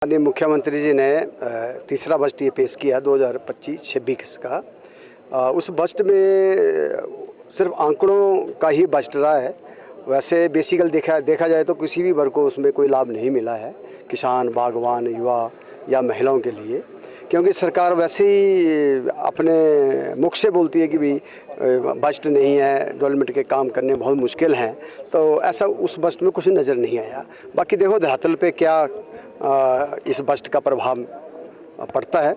माननीय मुख्यमंत्री जी ने तीसरा बजट ये पेश किया 2025-26 का। उस बजट में सिर्फ आंकड़ों का ही बजट रहा है। वैसे बेसिकल देखा जाए तो किसी भी वर्ग को उसमें कोई लाभ नहीं मिला है, किसान, बागवान, युवा या महिलाओं के लिए, क्योंकि सरकार वैसे ही अपने मुख से बोलती है कि भाई बजट नहीं है, डेवलपमेंट के काम करने बहुत मुश्किल हैं। तो ऐसा उस बजट में कुछ नज़र नहीं आया। बाकी देखो धरातल पे क्या इस बजट का प्रभाव पड़ता है।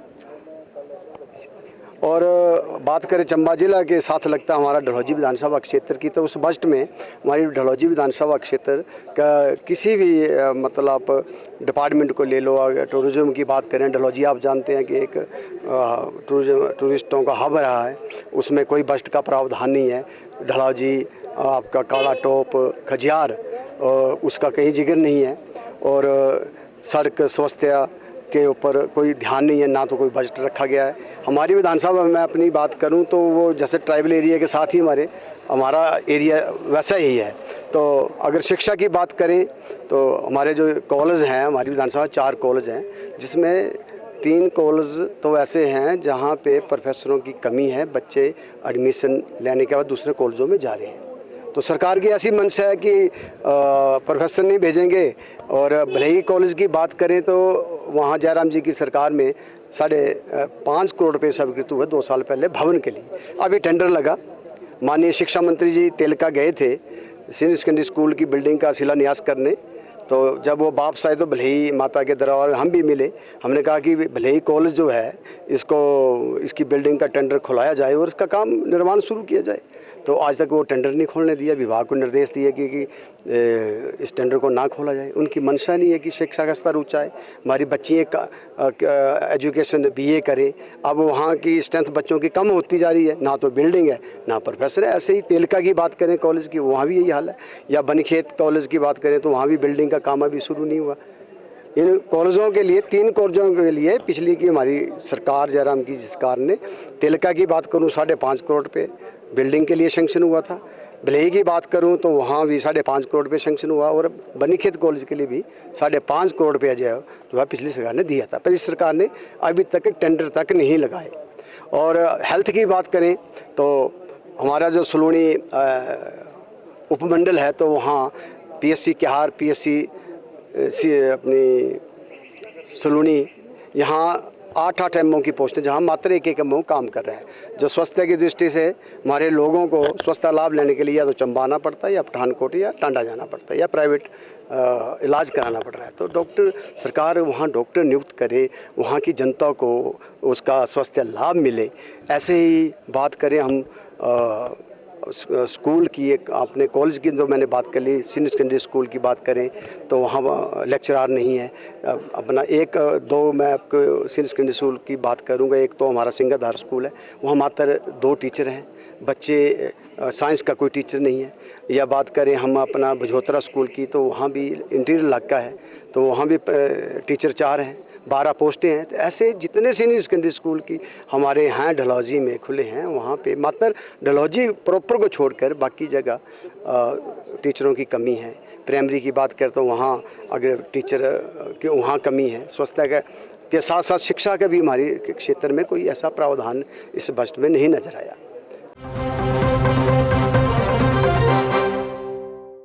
और बात करें चंबा जिला के साथ लगता हमारा डलहौजी विधानसभा क्षेत्र की, तो उस बजट में हमारी डलहौजी विधानसभा क्षेत्र का किसी भी मतलब डिपार्टमेंट को ले लो। अगर टूरिज़्म की बात करें, डलहौजी आप जानते हैं कि एक टूरिस्टों का हब रहा है, उसमें कोई बजट का प्रावधान नहीं है। डलहौजी आपका काला टोप, खजियार, उसका कहीं जिक्र नहीं है। और सड़क स्वास्थ्य के ऊपर कोई ध्यान नहीं है, ना तो कोई बजट रखा गया है। हमारी विधानसभा में मैं अपनी बात करूं तो वो जैसे ट्राइबल एरिया के साथ ही हमारा एरिया वैसा ही है। तो अगर शिक्षा की बात करें तो हमारे जो कॉलेज हैं, हमारी विधानसभा 4 कॉलेज हैं, जिसमें 3 कॉलेज तो ऐसे हैं जहां पे प्रोफेसरों की कमी है। बच्चे एडमिशन लेने के बाद दूसरे कॉलेजों में जा रहे हैं। तो सरकार की ऐसी मंशा है कि प्रोफेसर नहीं भेजेंगे। और भले ही कॉलेज की बात करें तो वहाँ जयराम जी की सरकार में 5.5 करोड़ रुपये स्वीकृत हुए 2 साल पहले भवन के लिए। अभी टेंडर लगा, माननीय शिक्षा मंत्री जी तेलका गए थे सीनियर सेकेंडरी स्कूल की बिल्डिंग का शिलान्यास करने। तो जब वो वापस आए तो भले ही माता के दरबार हम भी मिले। हमने कहा कि भले ही कॉलेज जो है इसकी बिल्डिंग का टेंडर खुलाया जाए और इसका काम निर्माण शुरू किया जाए। तो आज तक वो टेंडर नहीं खोलने दिया। विभाग को निर्देश दिए कि इस टेंडर को ना खोला जाए। उनकी मंशा नहीं है कि शिक्षा का स्तर ऊँचा है, हमारी बच्ची एजुकेशन BA करे। अब वहाँ की स्ट्रेंथ बच्चों की कम होती जा रही है, ना तो बिल्डिंग है ना प्रोफेसर है। ऐसे ही तेलका की बात करें कॉलेज की, वहाँ भी यही हाल है। या बनीखेत कॉलेज की बात करें तो वहाँ भी बिल्डिंग का काम अभी शुरू नहीं हुआ। इन कॉलेजों के लिए 3 कॉलेजों के लिए पिछली की हमारी सरकार, जयराम की सरकार ने, तेलका की बात करूँ 5.5 करोड़ रुपये बिल्डिंग के लिए सेंक्शन हुआ था। भले की बात करूं तो वहाँ भी 5.5 करोड़ रुपये सेंक्शन हुआ। और बनीखेत कॉलेज के लिए भी 5.5 करोड़ रुपया जो है पिछली सरकार ने दिया था, पर इस सरकार ने अभी तक टेंडर तक नहीं लगाए। और हेल्थ की बात करें तो हमारा जो सलूनी उपमंडल है, तो वहाँ PSC केहार, PSC अपनी सलूनी, यहाँ 8-8 MO की पोस्ट है, जहाँ मात्र 1-1 MO काम कर रहे हैं। जो स्वास्थ्य की दृष्टि से हमारे लोगों को स्वास्थ्य लाभ लेने के लिए या तो चंबा आना पड़ता है, या पठानकोट या टांडा जाना पड़ता है, या प्राइवेट इलाज कराना पड़ रहा है। तो सरकार वहाँ डॉक्टर नियुक्त करे, वहाँ की जनता को उसका स्वास्थ्य लाभ मिले। ऐसे ही बात करें हम स्कूल की, एक अपने कॉलेज की जो मैंने बात कर ली, सीनियर सेकेंडरी स्कूल की बात करें तो वहाँ लेक्चरार नहीं है। अपना 1-2 मैं आपको सीनियर सेकेंडरी स्कूल की बात करूँगा। एक तो हमारा सिंगाधार स्कूल है, वहाँ मात्र 2 टीचर हैं, बच्चे साइंस का कोई टीचर नहीं है। या बात करें हम अपना बझोतरा स्कूल की, तो वहाँ भी इंटीरियर इलाका है, तो वहाँ भी टीचर 4 हैं, 12 पोस्टें हैं। तो ऐसे जितने सीनियर सेकेंडरी स्कूल की हमारे यहाँ डलहौजी में खुले हैं, वहाँ पे मात्र डलहौजी प्रॉपर को छोड़कर बाकी जगह टीचरों की कमी है। प्राइमरी की बात करें तो वहाँ अगर टीचर की वहाँ कमी है। स्वास्थ्य के साथ साथ शिक्षा का भी हमारे क्षेत्र में कोई ऐसा प्रावधान इस बजट में नहीं नजर आया।